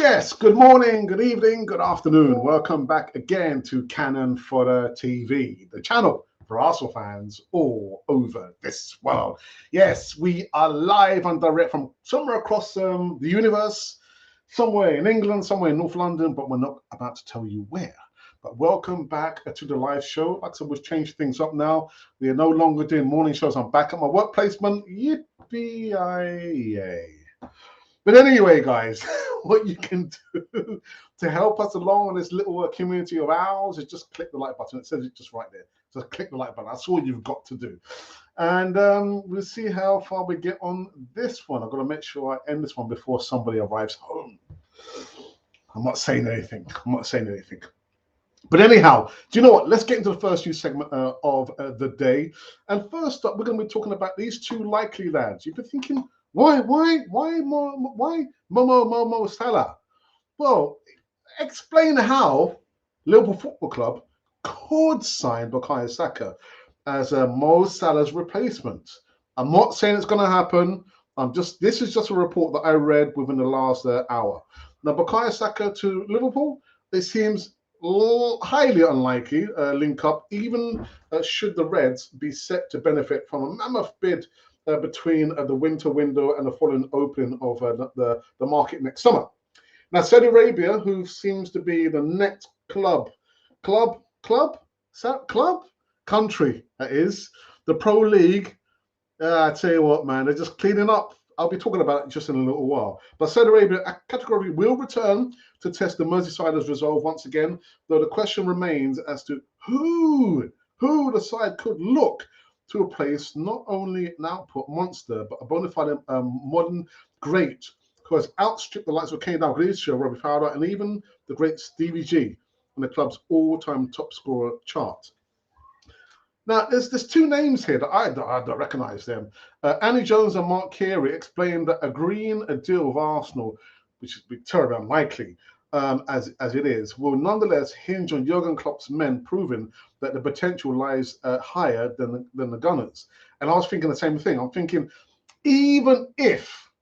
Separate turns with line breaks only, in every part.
Yes, good morning, good evening, good afternoon. Welcome back again to Cannon Fodder TV, the channel for Arsenal fans all over this world. Yes, we are live and direct from somewhere across the universe, somewhere in England, somewhere in North London, but we're not about to tell you where. But welcome back to the live show. Like I said, we've changed things up now. We are no longer doing morning shows. I'm back at my work placement. Yippee-yay. But anyway, guys, what you can do to help us along in this little community of ours is just click the like button. It says it just right there. Just click the like button. That's all you've got to do. And we'll see how far we get on this one. I've got to make sure I end this one before somebody arrives home. I'm not saying anything. But anyhow, do you know what? Let's get into the first news segment of the day. And first up, we're going to be talking about these two likely lads. You've been thinking, why Momo Salah? Well, explain how Liverpool Football Club could sign Bukayo Saka as Mo Salah's replacement. I'm not saying it's going to happen. This is just a report that I read within the last hour. Now, Bukayo Saka to Liverpool, it seems highly unlikely link up, even should the Reds be set to benefit from a mammoth bid between the winter window and the following opening of the market next summer. Now, Saudi Arabia, who seems to be the next country, that is, the Pro League, I tell you what, man, they're just cleaning up. I'll be talking about it just in a little while. But Saudi Arabia categorically will return to test the Merseysiders' resolve once again, though the question remains as to who the side could look to replace not only an output monster, but a bona fide modern great who has outstripped the likes of Kane Dalglish, Robbie Fowler, and even the great Stevie G on the club's all-time top scorer chart. Now, there's two names here that I don't recognise them. Annie Jones and Mark Carey explained that agreeing a deal with Arsenal, which would be terribly unlikely, as it is, will nonetheless hinge on Jurgen Klopp's men proving that the potential lies higher than the Gunners. And I was thinking the same thing. I'm thinking, even if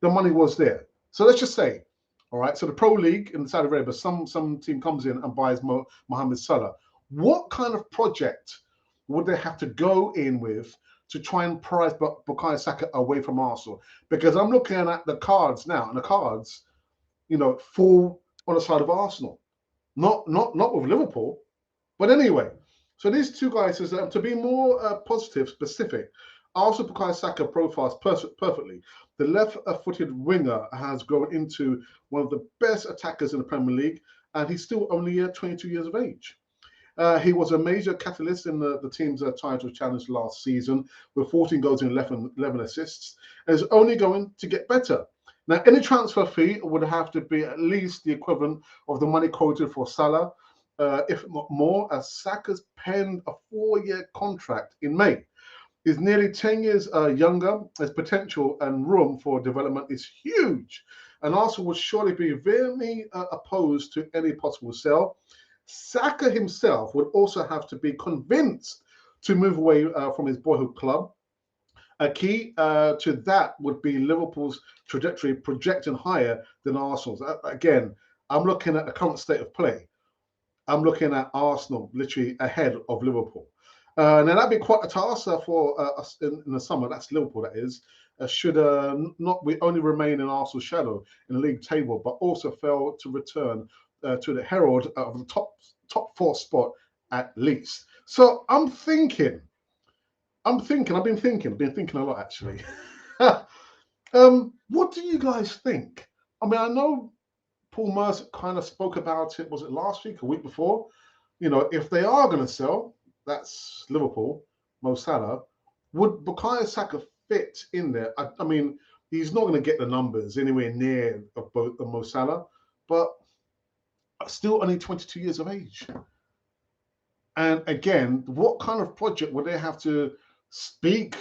the money was there, so let's just say, all right, so the Pro League in Saudi Arabia, some team comes in and buys Mohamed Salah. What kind of project would they have to go in with to try and prize Bukayo Saka away from Arsenal? Because I'm looking at the cards now, and the cards, fall on the side of Arsenal, not with Liverpool. But anyway, so these two guys, to be more positive, specific, Arsenal Bukayo Saka profiles perfectly. The left-footed winger has grown into one of the best attackers in the Premier League, and he's still only 22 years of age. He was a major catalyst in the team's title challenge last season with 14 goals and 11 assists, and is only going to get better. Now, any transfer fee would have to be at least the equivalent of the money quoted for Salah, if not more, as Saka's penned a 4-year contract in May. He's nearly 10 years younger. His potential and room for development is huge, and Arsenal would surely be very opposed to any possible sale. Saka himself would also have to be convinced to move away from his boyhood club. A key to that would be Liverpool's trajectory projecting higher than Arsenal's. Again, I'm looking at the current state of play. I'm looking at Arsenal literally ahead of Liverpool. Now, that'd be quite a task for us in the summer. That's Liverpool, that is. Should not we only remain in Arsenal's shadow in the league table, but also fail to return to the herald of the top 4 spot at least. So I've been thinking a lot actually. What do you guys think? I mean, I know Paul Mercer kind of spoke about it, was it last week, a week before? If they are going to sell, that's Liverpool, Mo Salah, would Bukayo Saka fit in there? I mean, he's not going to get the numbers anywhere near of both the Mo Salah, but still only 22 years of age. And again, what kind of project would they have to speak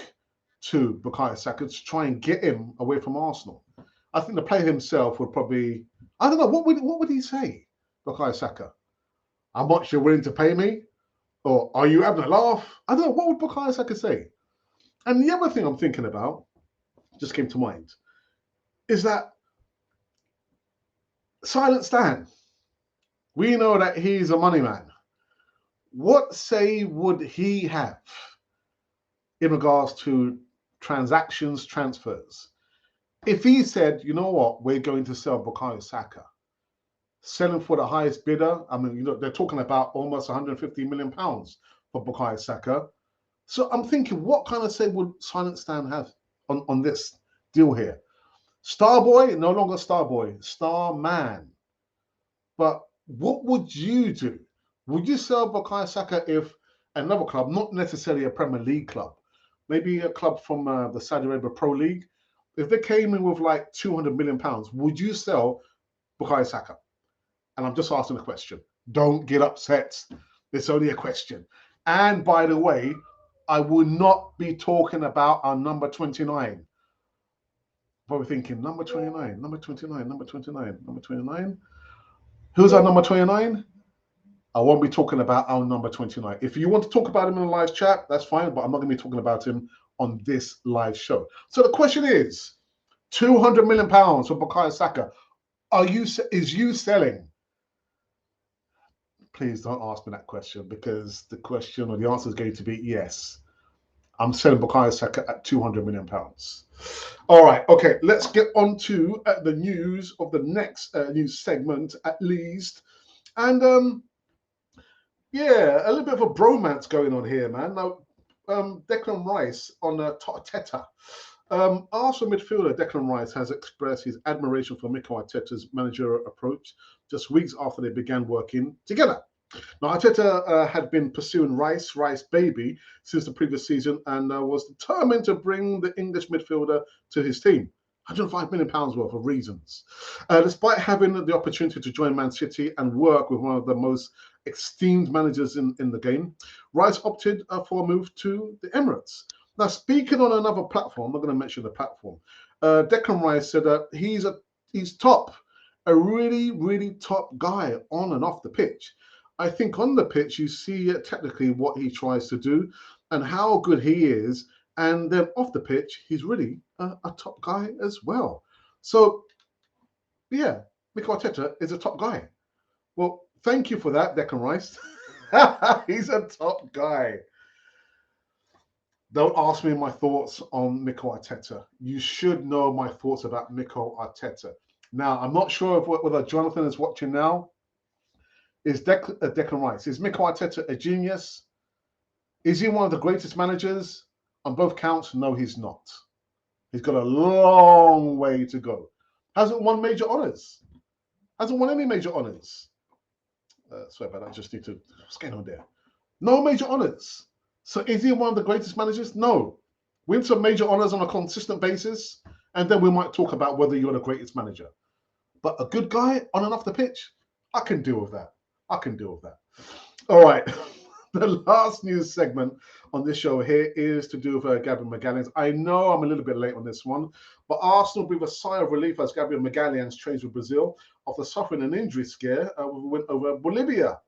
to Bukayo Saka to try and get him away from Arsenal? I think the player himself would probably, I don't know, what would he say, Bukayo Saka? How much you're willing to pay me? Or are you having a laugh? I don't know, what would Bukayo Saka say? And the other thing I'm thinking about, just came to mind, is that Silent Stan. We know that he's a money man. What say would he have in regards to transactions, transfers? If he said, you know what, we're going to sell Bukayo Saka, selling for the highest bidder. I mean, they're talking about almost 150 million pounds for Bukayo Saka. So I'm thinking, what kind of say would Silent Stan have on this deal here? Starboy, no longer Starboy, Starman. But what would you do? Would you sell Bukayo Saka if another club, not necessarily a Premier League club, maybe a club from the Saudi Arabia Pro League, if they came in with like 200 million pounds, would you sell Bukayo Saka? And I'm just asking a question. Don't get upset. It's only a question. And by the way, I will not be talking about our number 29. What we're thinking, number 29, number 29, number 29, number 29. Who's our number 29? I won't be talking about our number 29. If you want to talk about him in a live chat, that's fine, but I'm not going to be talking about him on this live show. So the question is, 200 million pounds for Bukayo Saka. Is you selling? Please don't ask me that question, because the question or the answer is going to be yes. I'm selling Bukayo Saka at 200 million pounds. All right, okay, let's get on to the news of the next news segment at least. And yeah, a little bit of a bromance going on here, man. Now, Declan Rice on Arteta. Arsenal midfielder Declan Rice has expressed his admiration for Mikel Arteta's managerial approach just weeks after they began working together. Now, Arteta had been pursuing Rice baby, since the previous season, and was determined to bring the English midfielder to his team. £105 million worth of reasons. Despite having the opportunity to join Man City and work with one of the most esteemed managers in the game, Rice opted for a move to the Emirates. Now, speaking on another platform, I'm not going to mention the platform, Declan Rice said that he's top, a really, really top guy on and off the pitch. I think on the pitch, you see technically what he tries to do and how good he is. And then off the pitch, he's really a top guy as well. So, yeah, Mikel Arteta is a top guy. Well, thank you for that, Declan Rice. He's a top guy. Don't ask me my thoughts on Mikel Arteta. You should know my thoughts about Mikel Arteta. Now, I'm not sure whether Jonathan is watching now. Is Declan Rice, is Mikel Arteta a genius? Is he one of the greatest managers? On both counts, no, he's not. He's got a long way to go. Hasn't won major honours. Hasn't won any major honours. Sorry about that. I just need to. What's going on there? No major honours. So is he one of the greatest managers? No. Win some major honours on a consistent basis, and then we might talk about whether you're the greatest manager. But a good guy on and off the pitch, I can deal with that. I can deal with that. All right. The last news segment on this show here is to do with Gabriel Magalhães. I know I'm a little bit late on this one, but Arsenal breathe a sigh of relief as Gabriel Magalhães trains with Brazil after suffering an injury scare went over Bolivia.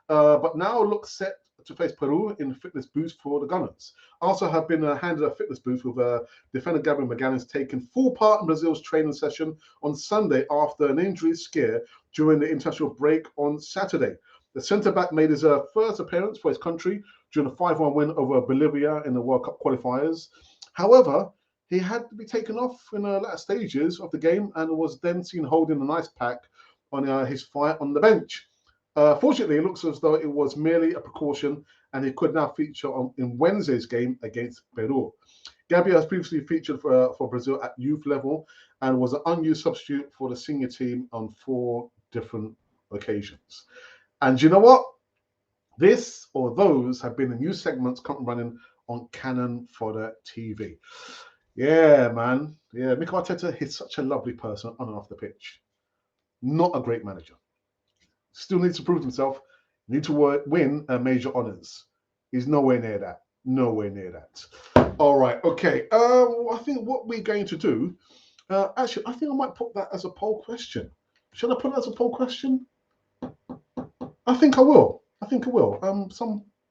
But now looks set to face Peru in fitness boost for the Gunners. Also have been handed a fitness boost with defender Gabriel Magalhães taking full part in Brazil's training session on Sunday after an injury scare during the international break on Saturday. The centre-back made his first appearance for his country during a 5-1 win over Bolivia in the World Cup qualifiers. However, he had to be taken off in the latter stages of the game and was then seen holding an ice pack on his fight on the bench. Fortunately, it looks as though it was merely a precaution and he could now feature in Wednesday's game against Peru. Gabriel has previously featured for Brazil at youth level and was an unused substitute for the senior team on 4 different occasions. And you know what? This or those have been the new segments currently running on Canon Fodder TV. Yeah, man. Yeah, Mikel Arteta is such a lovely person on and off the pitch. Not a great manager. Still needs to prove himself. Need to win major honours. He's nowhere near that. Nowhere near that. All right. Okay. I think what we're going to do. Actually, I think I might put that as a poll question. Should I put it as a poll question? I think I will. I think I will.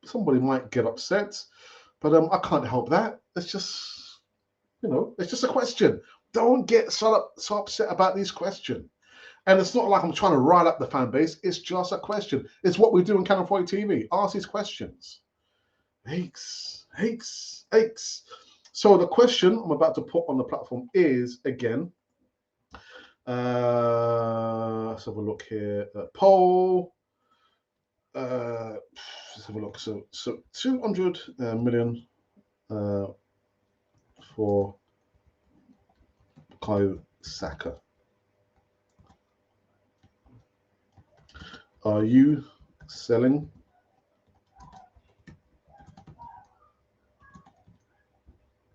Somebody might get upset, but I can't help that. It's just, it's just a question. Don't get so upset about this question. And it's not like I'm trying to rile up the fan base. It's just a question. It's what we do on Cannon 40 TV. Ask these questions. Aches. So the question I'm about to put on the platform is, again, let's have a look here. Poll. Let's have a look. So 200 million for Bukayo Saka. Are you selling?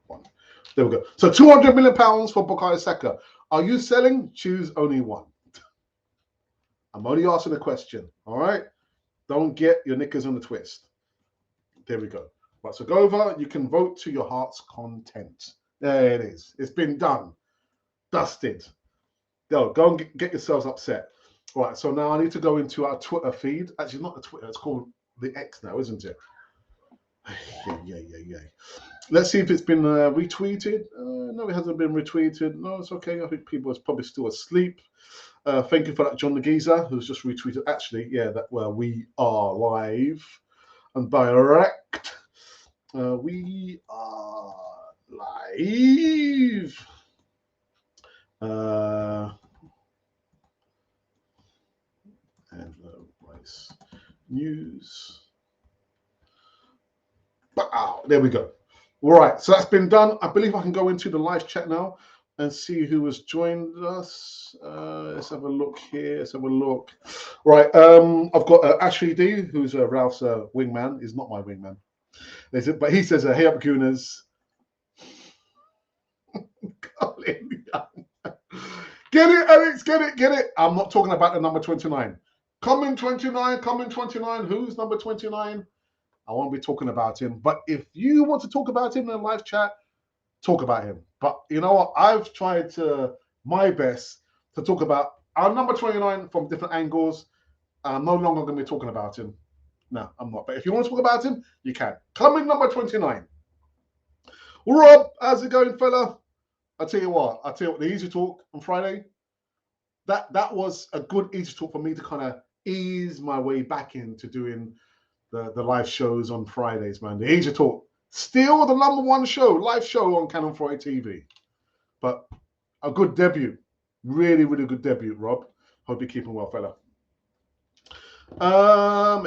One. There we go. So 200 million pounds for Bukayo Saka. Are you selling? Choose only one. I'm only asking a question. All right. Don't get your knickers on the twist. There we go. Right. So go over. You can vote to your heart's content. There it is. It's been done. Dusted. Go and get yourselves upset. All right, so now I need to go into our Twitter feed. Actually, not the Twitter, it's called the X now, isn't it? Yeah. Let's see if it's been retweeted. No, it hasn't been retweeted. No, it's okay. I think people are probably still asleep. Thank you for that, John the Geezer, who's just retweeted. Actually, yeah, we are live and direct. We are live. And rice news. Wow, there we go. All right, so that's been done. I believe I can go into the live chat now and see who has joined us. Let's have a look here. Let's have a look. Right, I've got Ashley D, who's Ralph's wingman. He's not my wingman, but he says, "Hey up, Gooners." Get it, Alex, get it. I'm not talking about the number 29. Coming 29. Who's number 29? I won't be talking about him. But if you want to talk about him in a live chat, talk about him. But you know what? I've tried my best to talk about our number 29 from different angles. I'm no longer going to be talking about him. No, I'm not. But if you want to talk about him, you can. Coming number 29. Rob, how's it going, fella? I'll tell you what, the easy talk on Friday, that was a good easy talk for me to kind of ease my way back into doing the live shows on Fridays, man. The easy talk, still the number one show, live show on Cannon 40 TV. But a good debut. Really, really good debut, Rob. Hope you're keeping well, fella.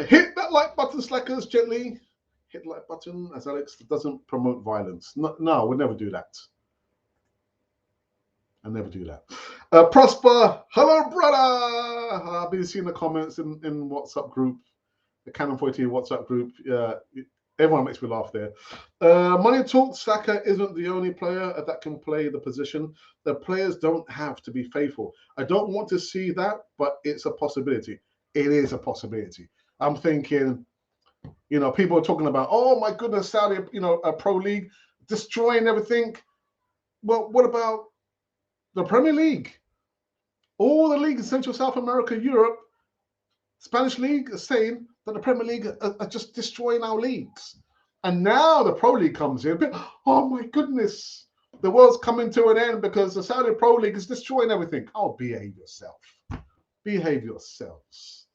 Hit that like button, slackers, gently. Hit the like button, as Alex doesn't promote violence. No, we'll never do that. I never do that. Prosper, hello, brother. I've been seeing the comments in WhatsApp group, the Cannon 40 WhatsApp group. Everyone makes me laugh there. Money talk, Saka isn't the only player that can play the position. The players don't have to be faithful. I don't want to see that, but it's a possibility. It is a possibility. I'm thinking, people are talking about, oh my goodness, Saudi, a pro league destroying everything. Well, what about the Premier League? All the leagues in Central South America, Europe, Spanish League are saying that the Premier League are just destroying our leagues. And now the Pro League comes in. Oh my goodness, the world's coming to an end because the Saudi Pro League is destroying everything. Oh, behave yourself. Behave yourselves.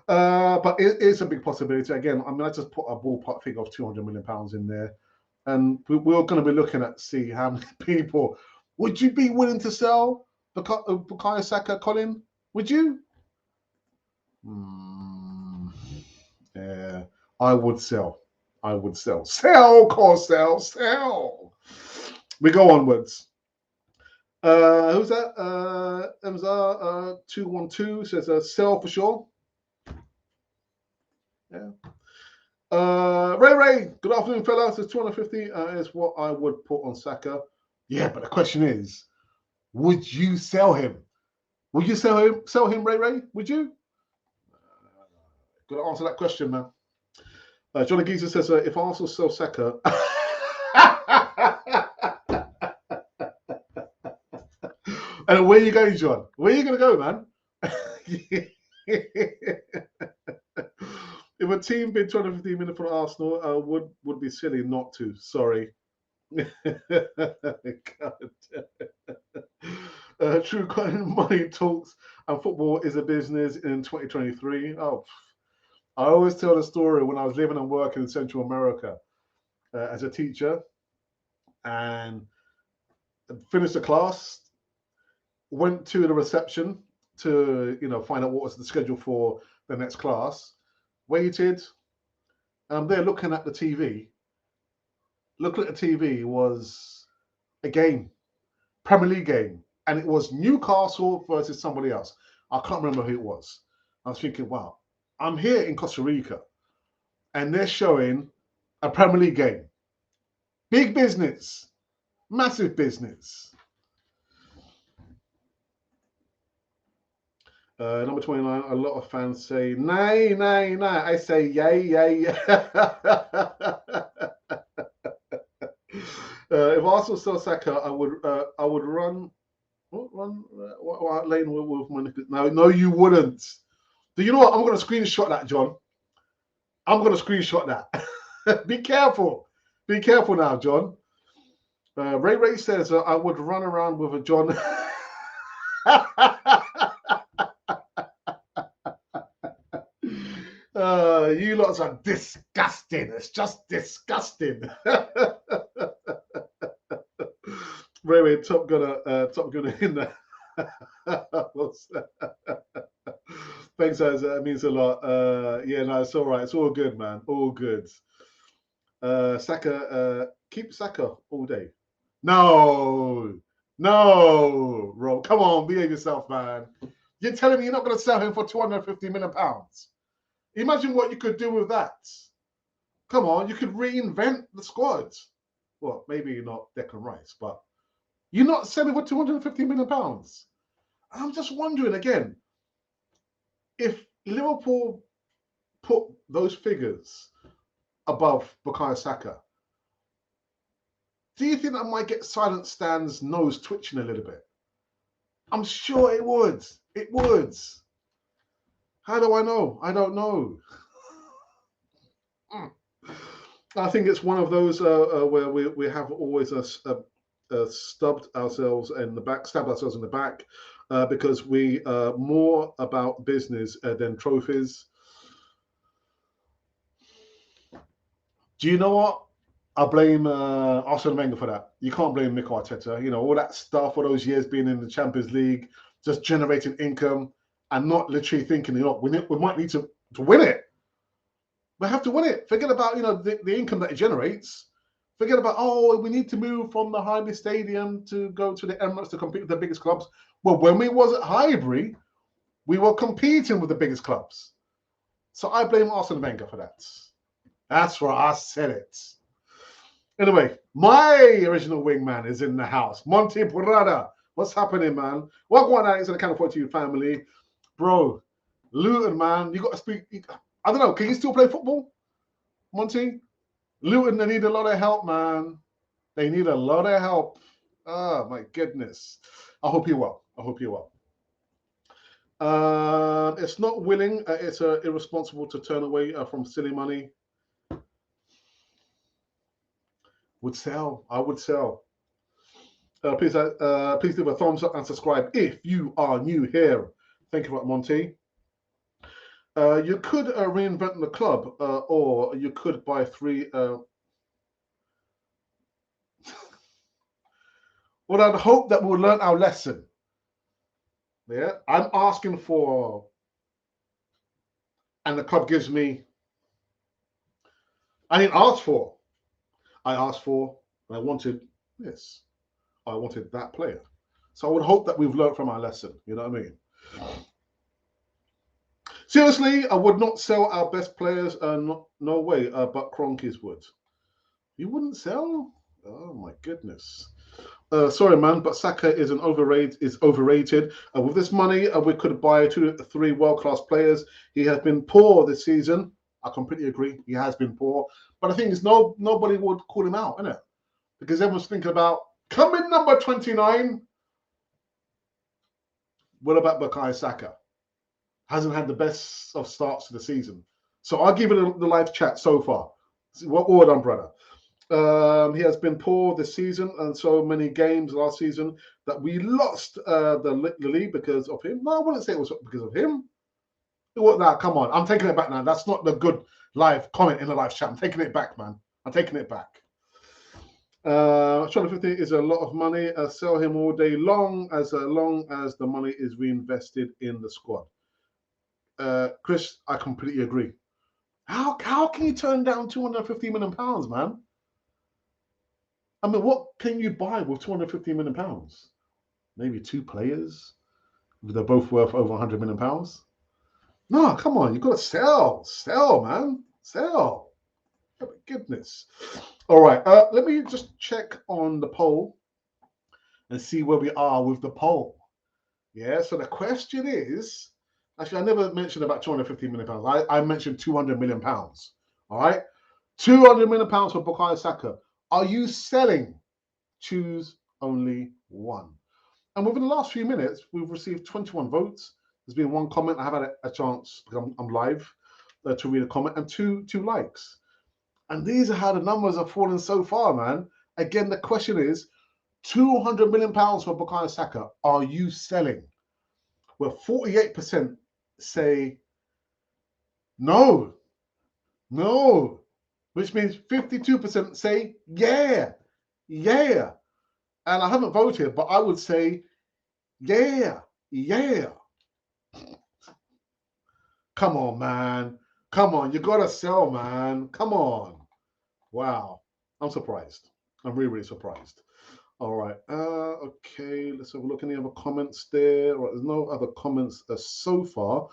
But it is a big possibility. Again, I just put a ballpark figure of £200 million in there. And we're going to be looking at see how many people. Would you be willing to sell Bukayo Saka, Colin? Would you? Yeah, I would sell. Sell, cause sell. We go onwards. Who's that? Emza 212 says sell for sure. Yeah. Ray, good afternoon, fellas. Says 250 is what I would put on Saka. Yeah, but the question is, would you sell him? Would you sell him, Ray? Would you? Got to answer that question, man. Johnny Geezer says, if Arsenal sell Saka... And where are you going, John? Where are you going to go, man? If a team bid 250 million for Arsenal, would be silly not to. Sorry. True money talks and football is a business in 2023. Oh, I always tell the story when I was living and working in Central America as a teacher and finished the class, went to the reception to find out what was the schedule for the next class, waited. They're looking at the TV. Looking at the TV was a game, Premier League game, and it was Newcastle versus somebody else. I can't remember who it was. I was thinking, wow, I'm here in Costa Rica, and they're showing a Premier League game. Big business, massive business. Number 29, a lot of fans say, nay, nay, nay. I say, yay, yay. If Arsenal sell Saka, I would run what lane with money. No, you wouldn't. Do you know what? I'm going to screenshot that, John. I'm going to screenshot that. Be careful. Be careful now, John. Ray says, I would run around with a John. You lots are disgusting. It's just disgusting. Ray, Top Gunner in there. Thanks, guys. That means a lot. Yeah, no, it's all right. It's all good, man. All good. Saka, keep Saka all day. No, Rob. Come on, behave yourself, man. You're telling me you're not going to sell him for £250 million? Imagine what you could do with that. Come on, you could reinvent the squad. Well, maybe not Declan Rice, but you're not selling for £250 million. I'm just wondering again, if Liverpool put those figures above Bukayo Saka, do you think that might get Silent Stan's nose twitching a little bit? I'm sure it would. It would. How do I know? I don't know. I think it's one of those where we have always stabbed ourselves in the back, because we are more about business than trophies. Do you know what? I blame Arsene Wenger for that. You can't blame Mikel Arteta. All that stuff, all those years being in the Champions League, just generating income and not literally thinking, we might need to win it. We have to win it. Forget about, the income that it generates. Forget about, we need to move from the Highbury Stadium to go to the Emirates to compete with the biggest clubs. Well, when we was at Highbury, we were competing with the biggest clubs. So I blame Arsene Wenger for that. That's right, I said it. Anyway, my original wingman is in the house. Monty Brother. What's happening, man? Welcome on into the Canal 42 family. Bro, Luton, man, you got to speak. I don't know, can you still play football, Monty? Luton, they need a lot of help, man. They need a lot of help. Oh, my goodness. I hope you're well. I hope you're well. It's not willing. It's irresponsible to turn away from silly money. Would sell. I would sell. Please leave a thumbs up and subscribe if you are new here. Thank you, Monty. You could reinvent the club, or you could buy 3. Well, I'd hope that we'll learn our lesson. Yeah, I'm asking for, and the club gives me. I didn't ask for. I asked for, and I wanted this. I wanted that player. So I would hope that we've learned from our lesson. You know what I mean? Seriously, I would not sell our best players. No way. But Kroenkes would. You wouldn't sell? Oh my goodness. Sorry, man, but Saka is overrated. With this money, we could buy 2 to 3 world-class players. He has been poor this season. I completely agree. He has been poor. But the thing is, nobody would call him out, innit? Because everyone's thinking about coming number 29. What about Bukayo Saka? Hasn't had the best of starts to the season. So I'll give it the live chat so far. Well done, brother. He has been poor this season, and so many games last season that we lost the league because of him. No, I wouldn't say it was because of him. What now? Come on, I'm taking it back now. That's not the good live comment in the live chat. I'm taking it back, man. I'm taking it back. 250 is a lot of money. Sell him all day long as the money is reinvested in the squad. Chris, I completely agree. How can you turn down 250 million pounds, man? I mean, what can you buy with 250 million pounds? Maybe 2 players. They're both worth over 100 million pounds. No, come on, you've got to sell, man, sell. Oh, my goodness. All right, let me just check on the poll and see where we are with the poll. Yeah, so the question is, actually, I never mentioned about 250 million pounds. I mentioned 200 million pounds. All right, 200 million pounds for Bukayo Saka. Are you selling? Choose only one. And within the last few minutes, we've received 21 votes. There's been 1 comment. I haven't had a chance because I'm live to read a comment, and two likes. And these are how the numbers are falling so far, man. Again, the question is, 200 million pounds for Bukayo Saka. Are you selling? Well, 48% say no, which means 52% say yeah. And I haven't voted, but I would say yeah. Come on, man. Come on. You got to sell, man. Come on. Wow. I'm surprised. I'm really, really surprised. All right. Okay. Let's have a look. Any other comments there? All right, there's no other comments so far,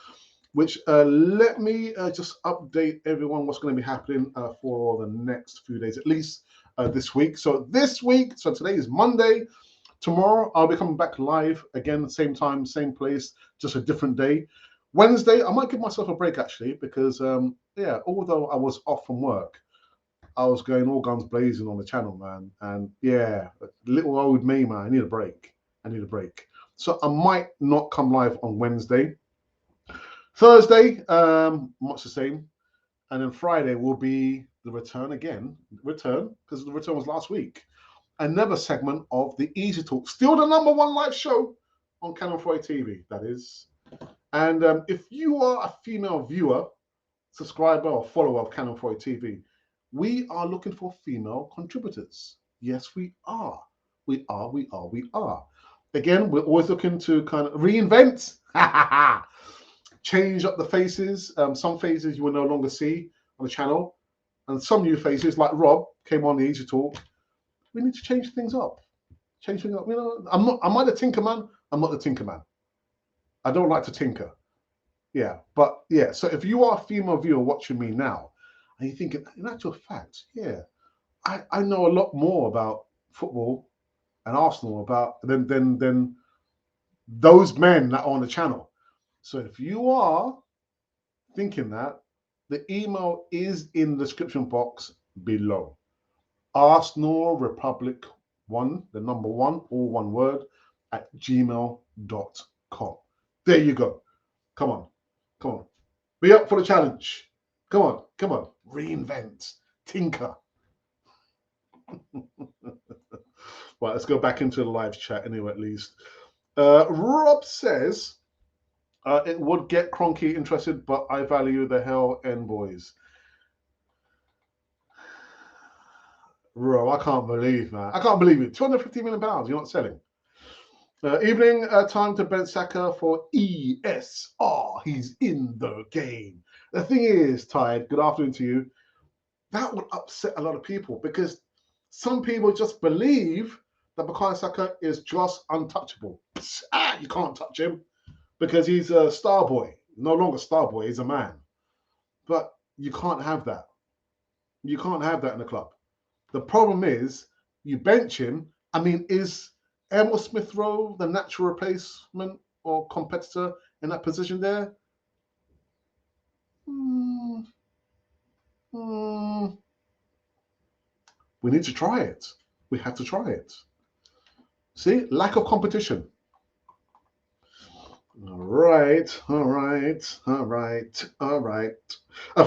which let me just update everyone what's going to be happening for the next few days, at least this week. So today is Monday. Tomorrow, I'll be coming back live again, same time, same place, just a different day. Wednesday, I might give myself a break actually, because although I was off from work, I was going all guns blazing on the channel, man. And yeah, little old me, man, I need a break. So I might not come live on Wednesday. Thursday, much the same. And then Friday will be the return, because the return was last week. Another segment of the Easy Talk, still the #1 live show on Cannon 4 TV, that is. And if you are a female viewer, subscriber, or follower of Cannon 4 TV, we are looking for female contributors. Yes, we are. We are. Again, we're always looking to kind of reinvent, change up the faces. Some faces you will no longer see on the channel, and some new faces, like Rob, came on the Easy Talk. We need to change things up. You know, am I the Tinker Man? I'm not the Tinker Man. I don't like to tinker. Yeah, but yeah. So if you are a female viewer watching me now, and you're thinking, in actual fact, yeah, I know a lot more about football and Arsenal than those men that are on the channel. So if you are thinking that, the email is in the description box below. Arsenal Republic 1, the number 1, all one word, at gmail.com. There you go. Come on. Be up for the challenge. Come on. Reinvent. Tinker. Right, let's go back into the live chat anyway, at least. Rob says, it would get Cronky interested, but I value the hell end boys. Bro, I can't believe, man. I can't believe it. 250 million pounds. You're not selling. Evening, time to bench Saka for ESR. He's in the game. The thing is, Tide, good afternoon to you. That would upset a lot of people, because some people just believe that Bukayo Saka is just untouchable. You can't touch him because he's a star boy. No longer star boy, he's a man. But you can't have that. You can't have that in the club. The problem is, you bench him. I mean, is Emil Smith Rowe the natural replacement or competitor in that position there? We need to try it. We have to try it. See, lack of competition. All right, all right, all right, all right.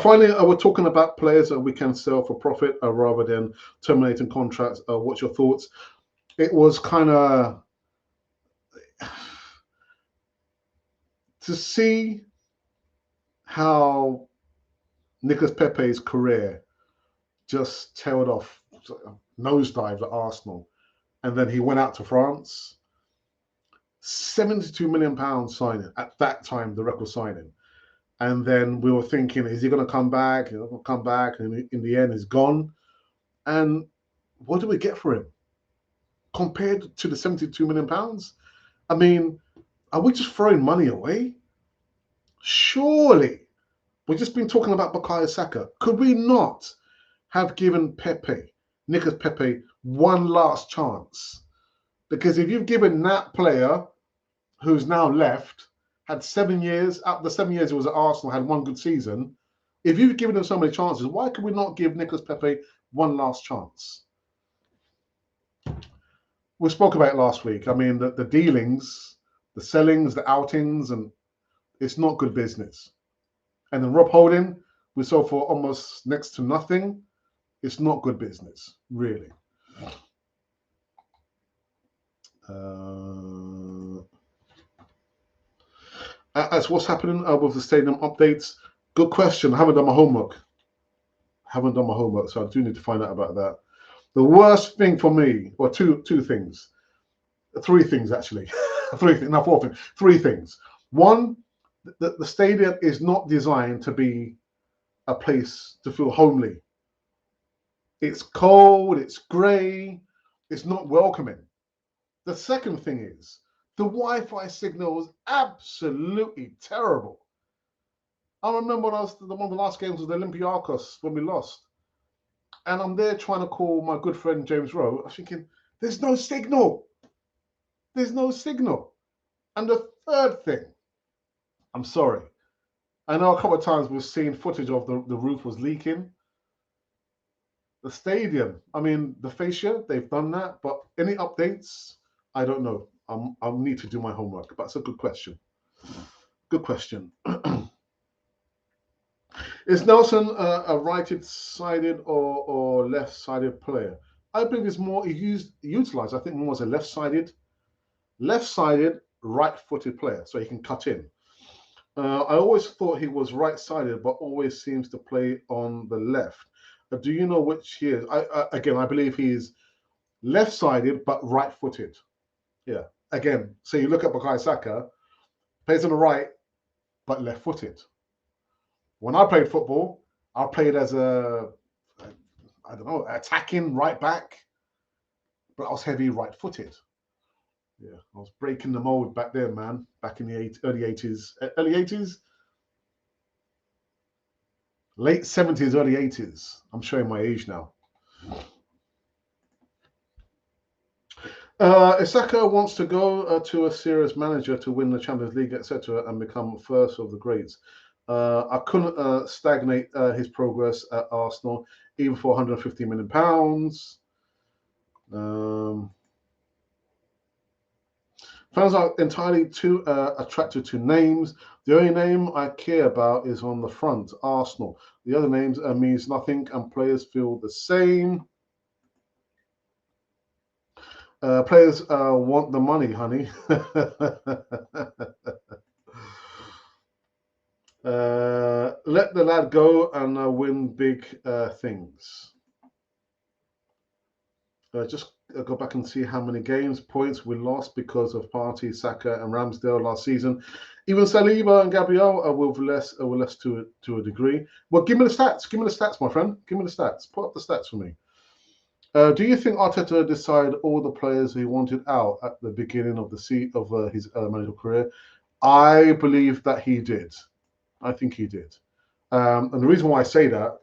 Finally, we're talking about players that we can sell for profit rather than terminating contracts. What's your thoughts? It was kind of to see how Nicolas Pepe's career just tailed off, nosedived at Arsenal, and then he went out to France. £72 million signing at that time, the record signing. And then we were thinking, is he going to come back? He's not going to come back. And in the end, he's gone. And what do we get for him compared to the £72 million? I mean, are we just throwing money away? Surely. We've just been talking about Bukayo Saka. Could we not have given Nicolas Pepe, one last chance? Because if you've given that player who's now left, had 7 years, out the 7 years he was at Arsenal, had one good season, if you've given him so many chances, why could we not give Nicolas Pepe one last chance? We spoke about it last week. I mean, the dealings, the sellings, the outings, and it's not good business. And then Rob Holding, we sold for almost next to nothing. It's not good business, really. As what's happening with the stadium updates? Good question. I haven't done my homework. So I do need to find out about that. The worst thing for me, or two things. 3 things, actually. 3 things, no, 4 things. 3 things. One, the stadium is not designed to be a place to feel homely. It's cold, it's grey, it's not welcoming. The second thing is, the Wi-Fi signal is absolutely terrible. I remember when one of the last games was the Olympiacos when we lost. And I'm there trying to call my good friend James Rowe. I was thinking, there's no signal. There's no signal. And the third thing, I'm sorry. I know a couple of times we've seen footage of the roof was leaking. The stadium, I mean, the fascia, they've done that. But any updates? I don't know. I'll need to do my homework. But it's a good question. Good question. Is Nelson a right-sided or left-sided player? I believe it's more utilized. I think more as a left-sided, right-footed player, so he can cut in. I always thought he was right-sided, but always seems to play on the left. Do you know which he is? Again, I believe he's left-sided but right-footed. Yeah. Again, so you look at Bukayo Saka, plays on the right but left-footed. When I played football, I played as attacking right back, but I was heavy right-footed. Yeah, I was breaking the mold back then, man. Back in the early 80s, late 70s, early 80s. I'm showing my age now. If Saka wants to go to a serious manager to win the Champions League, etc., and become first of the greats, I couldn't stagnate his progress at Arsenal, even for £150 million. Fans are entirely too attracted to names. The only name I care about is on the front, Arsenal. The other names means nothing, and players feel the same. Players want the money, honey. Let the lad go and win big things. Just go back and see how many points we lost because of Partey, Saka, and Ramsdale last season. Even Saliba and Gabriel were less to a degree. Well, give me the stats. Give me the stats, my friend. Give me the stats. Put up the stats for me. Do you think Arteta decided all the players he wanted out at the beginning of his managerial career? I believe that he did. I think he did. And the reason why I say that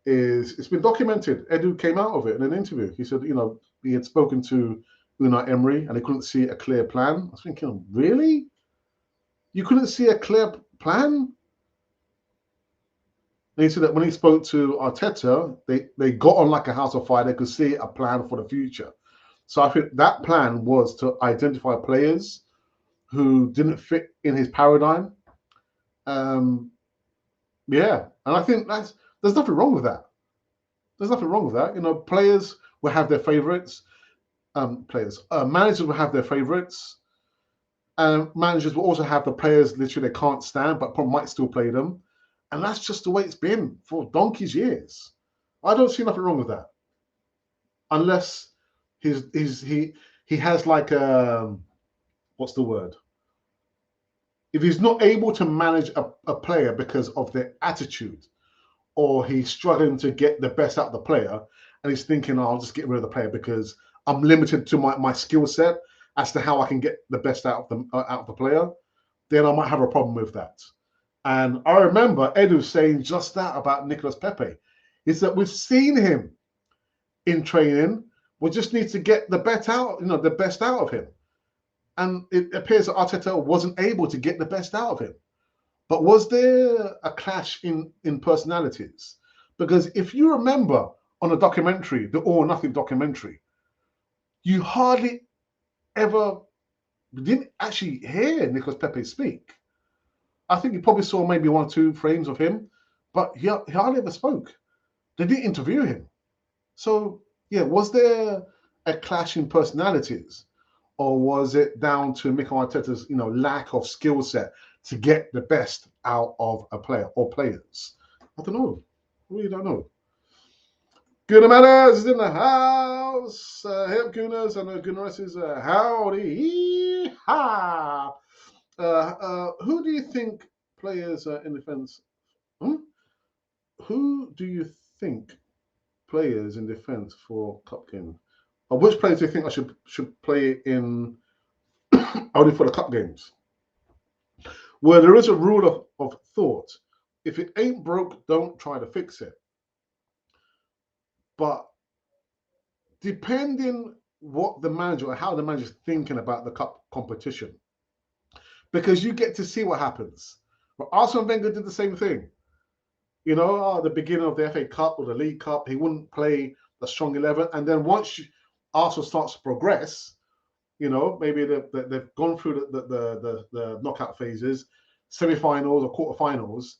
is it's been documented. Edu came out of it in an interview. He said, he had spoken to Unai Emery and he couldn't see a clear plan. I was thinking, really? You couldn't see a clear plan? And he said that when he spoke to Arteta, they got on like a house of fire. They could see a plan for the future. So I think that plan was to identify players who didn't fit in his paradigm. Yeah, and I think there's nothing wrong with that. There's nothing wrong with that. Players will have their favourites. Managers will have their favourites. Managers will also have the players literally they can't stand, but might still play them. And that's just the way it's been for donkey's years. I don't see nothing wrong with that, unless he has like what's the word? If he's not able to manage a player because of their attitude, or he's struggling to get the best out of the player, and he's thinking, I'll just get rid of the player because I'm limited to my skill set as to how I can get the best out of the player, then I might have a problem with that. And I remember Edu saying just that about Nicolas Pepe, is that we've seen him in training. We just need to get the best out of him. And it appears that Arteta wasn't able to get the best out of him. But was there a clash in personalities? Because if you remember on a documentary, the All or Nothing documentary, you hardly ever didn't actually hear Nicolas Pepe speak. I think you probably saw maybe 1 or 2 frames of him, but he hardly ever spoke. They didn't interview him. So, yeah, was there a clash in personalities? Or was it down to Mikel Arteta's, lack of skill set to get the best out of a player or players? I don't know. I really don't know. Gunnar Manners is in the house. Help Gunners and Gunners is howdy. Ha! Who do you think players in defence? Who do you think players in defence for Cup game? Or which players do you think I should play in only for the Cup games? Where there is a rule of thought: if it ain't broke, don't try to fix it. But depending what the manager or how the manager's thinking about the Cup competition, because you get to see what happens. But Arsene Wenger did the same thing. At the beginning of the FA Cup or the League Cup, he wouldn't play the strong 11. And then once Arsenal starts to progress, maybe they've gone through the knockout phases, semi-finals or quarterfinals,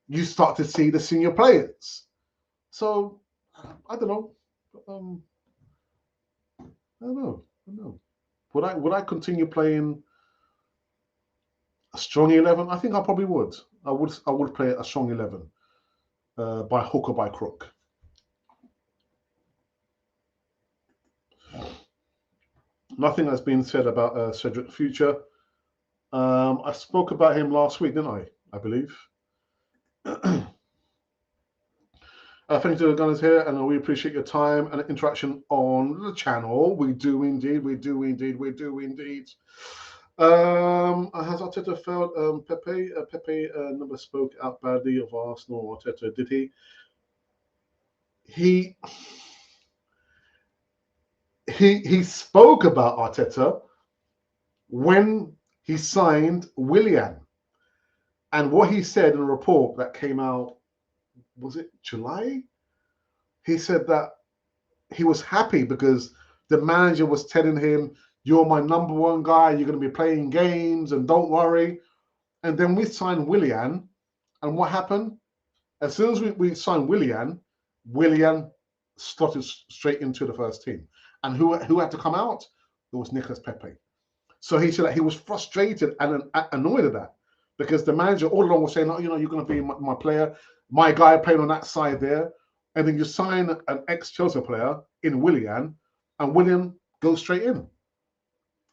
you start to see the senior players. So, I don't know. I don't know. Would I continue playing a strong 11? I think I probably would. I would play a strong 11 by hook or by crook. Nothing has been said about Cedric Future. I spoke about him last week, didn't I? I believe. Thank you to the Gunners here, and we appreciate your time and interaction on the channel. We do indeed. Has Arteta felt Pepe? Pepe never spoke out badly of Arsenal. Arteta, did he? He spoke about Arteta when he signed Willian, and what he said in a report that came out, was it July? He said that he was happy because the manager was telling him, you're my number 1 guy, you're going to be playing games, and don't worry. And then we signed Willian, and what happened? As soon as we signed Willian slotted straight into the first team. And who had to come out? It was Nicolas Pepe. So he said that he was frustrated and annoyed at that, because the manager all along was saying, you're going to be my player, my guy playing on that side there. And then you sign an ex-Chelsea player in Willian, and Willian goes straight in.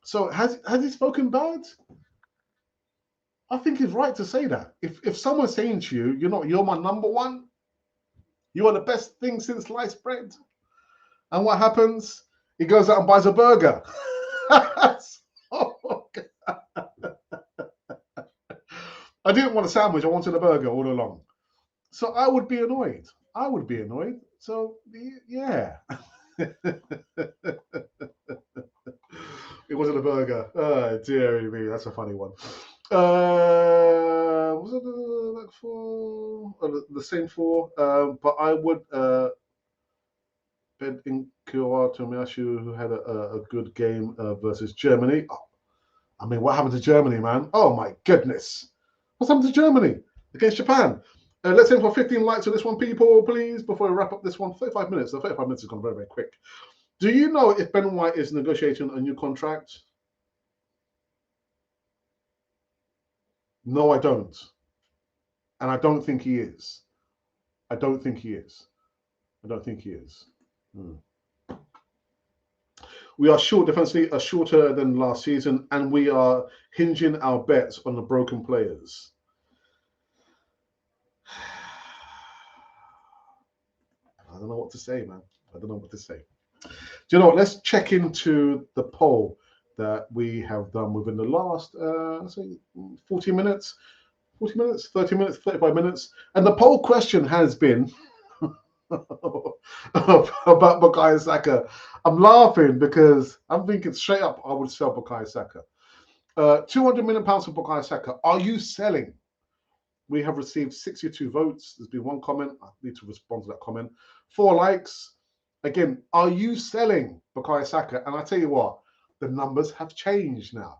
So has he spoken bad? I think he's right to say that. If someone's saying to you, you're my number 1, you are the best thing since sliced bread, and what happens? He goes out and buys a burger. I didn't want a sandwich, I wanted a burger all along. So I would be annoyed. So, yeah. It wasn't a burger. Oh, dear me, that's a funny one. Was it like 4? The same 4. But I would bet in Kyoto Tomiyasu, who had a good game versus Germany. I mean, what happened to Germany, man? Oh my goodness. What's happened to Germany against Japan? Let's aim for 15 likes on this one, people, please, before we wrap up this one. 35 minutes. The 35 minutes has gone very, very quick. Do you know if Ben White is negotiating a new contract? No, I don't. And I don't think he is. I don't think he is. I don't think he is. We are short defensively, are shorter than last season, and we are hinging our bets on the broken players. I don't know what to say, man. I don't know what to say. Do you know what? Let's check into the poll that we have done within the last, say, 40 minutes, 40 minutes, 30 minutes, 35 minutes. And the poll question has been about Bukayo Saka. I'm laughing because I'm thinking straight up, I would sell Bukayo Saka. £200 million for Bukayo Saka. Are you selling? We have received 62 votes. There's been one comment. I need to respond to that comment. 4 likes. Again, are you selling Bukayo Saka? And I tell you what, the numbers have changed now.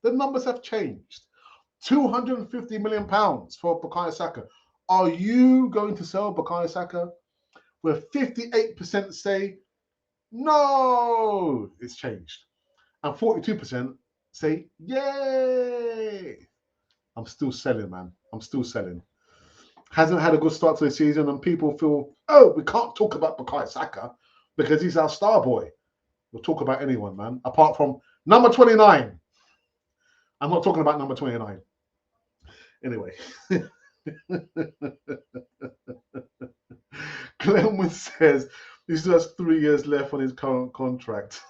The numbers have changed. £250 million for Bukayo Saka. Are you going to sell Bukayo Saka? Where 58% say no, it's changed. And 42% say yay. I'm still selling, man. I'm still selling. Hasn't had a good start to the season, and people feel, oh, we can't talk about Bukayo Saka because he's our star boy. We'll talk about anyone, man, apart from number 29. I'm not talking about number 29. Anyway. Glenwood says he still has 3 years left on his current contract.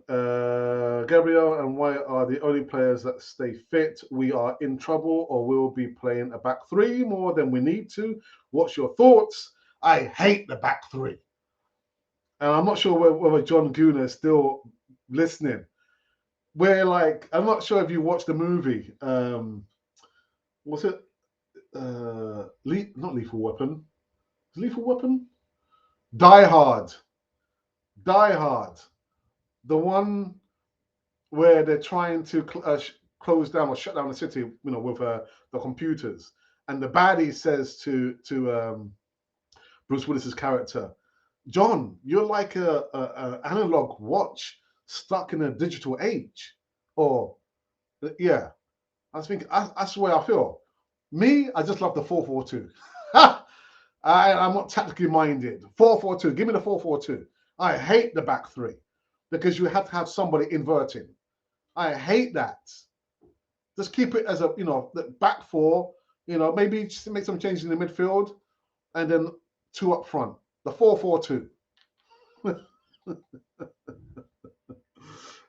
Gabriel and White are the only players that stay fit. We are in trouble, or we'll be playing a back three more than we need to. What's your thoughts? I hate the back three. And I'm not sure whether John Gooner is still listening. Where, like, I'm not sure if you watched the movie. What's it? Not Lethal Weapon. Lethal Weapon? Die Hard. Die Hard. The one where they're trying to close down or shut down the city, with the computers, and the baddie says to Bruce Willis's character, "John, you're like a analog watch stuck in a digital age." Or, yeah, I was thinking that's the way I feel. Me, I just love the 4-4-2. I'm not tactically minded. 4-4-2. Give me the 4-4-2. I hate the back three because you have to have somebody inverting. I hate that. Just keep it as a, the back four, maybe just make some changes in the midfield and then 2 up front. The 4-4-2.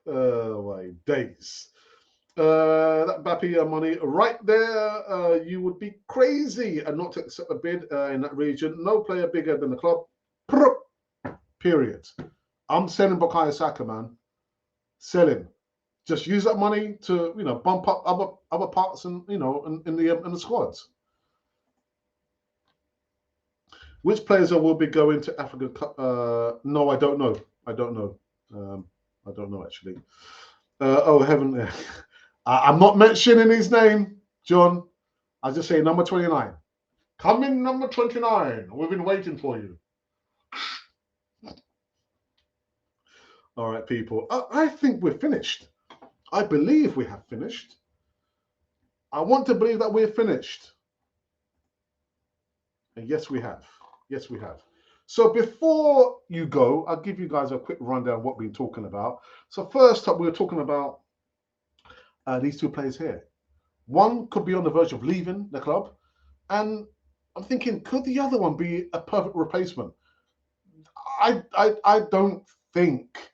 Oh, my days. That Mbappe money right there, you would be crazy and not to accept a bid in that region. No player bigger than the club. Period. I'm selling Bukayo Saka, man. Selling. Just use that money to, bump up other parts and in the squads. Which players will be going to Africa Cup? No, I don't know. I don't know. I don't know actually. Heaven. I'm not mentioning his name, John. I'll just say number 29. Come in, number 29. We've been waiting for you. All right, people. I think we're finished. I believe we have finished. I want to believe that we're finished. And yes, we have. Yes, we have. So before you go, I'll give you guys a quick rundown of what we've been talking about. So first up, we were talking about these 2 players here. One could be on the verge of leaving the club. And I'm thinking, could the other one be a perfect replacement? I don't think.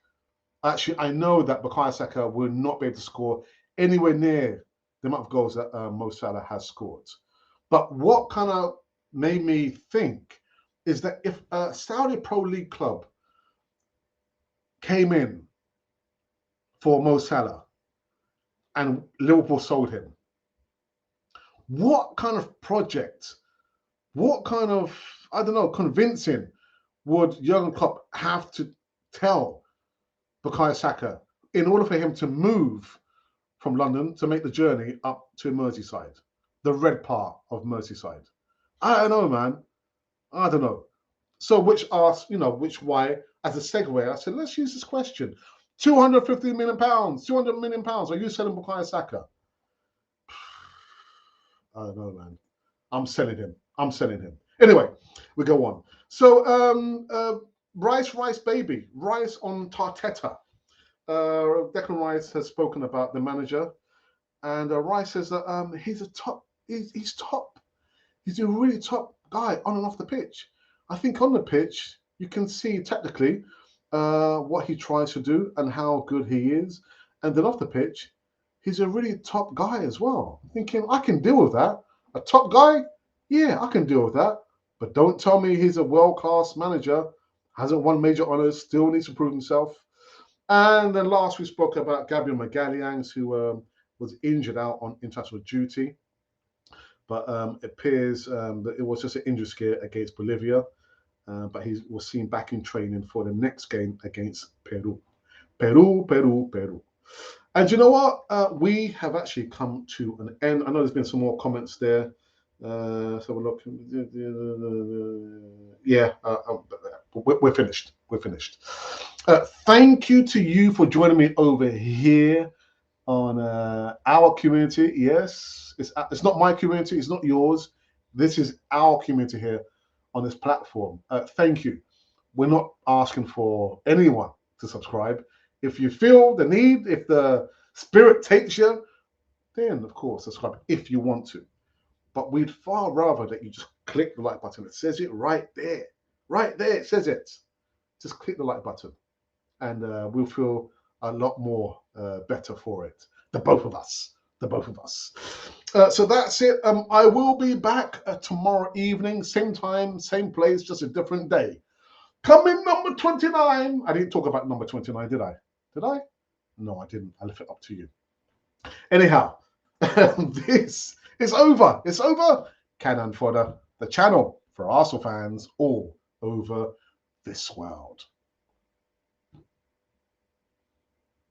Actually, I know that Bukayo Saka will not be able to score anywhere near the amount of goals that Mo Salah has scored. But what kind of made me think is that if a Saudi Pro League club came in for Mo Salah and Liverpool sold him, what kind of project, what kind of, I don't know, convincing would Jurgen Klopp have to tell Bukayo Saka in order for him to move from London to make the journey up to Merseyside, the red part of Merseyside? I don't know, man. I don't know. So which why, as a segue, I said, let's use this question. £250 million, £200 million. Are you selling Bukayo Saka? I don't know, man. I'm selling him. Anyway, we go on. So Rice baby. Rice on Arteta. Declan Rice has spoken about the manager. And Rice says that he's top. He's a really top guy on and off the pitch. I think on the pitch, you can see technically what he tries to do and how good he is. And then off the pitch, he's a really top guy as well. I'm thinking, I can deal with that. A top guy? Yeah, I can deal with that. But don't tell me he's a world-class manager, hasn't won major honours, still needs to prove himself. And then last we spoke about Gabriel Magalhães, who was injured out on international duty. But it appears that it was just an injury scare against Bolivia. But he was seen back in training for the next game against Peru. Peru. And you know what? We have actually come to an end. I know there's been some more comments there. So we'll look. Yeah, we're finished. Thank you to you for joining me over here on our community. Yes, it's not my community. It's not yours. This is our community here on this platform. Thank you. We're not asking for anyone to subscribe. If you feel the need, if the spirit takes you, then of course subscribe if you want to. But we'd far rather that you just click the like button. It says it right there. Right there, it says it. Just click the like button and we'll feel a lot more better for it. The both of us. So that's it. I will be back tomorrow evening, same time, same place, just a different day. Coming number 29. I didn't talk about number 29, did I? Did I? No, I didn't. I left it up to you. Anyhow, this is over. It's over. Can and Fodder, the channel for Arsenal fans all over this world.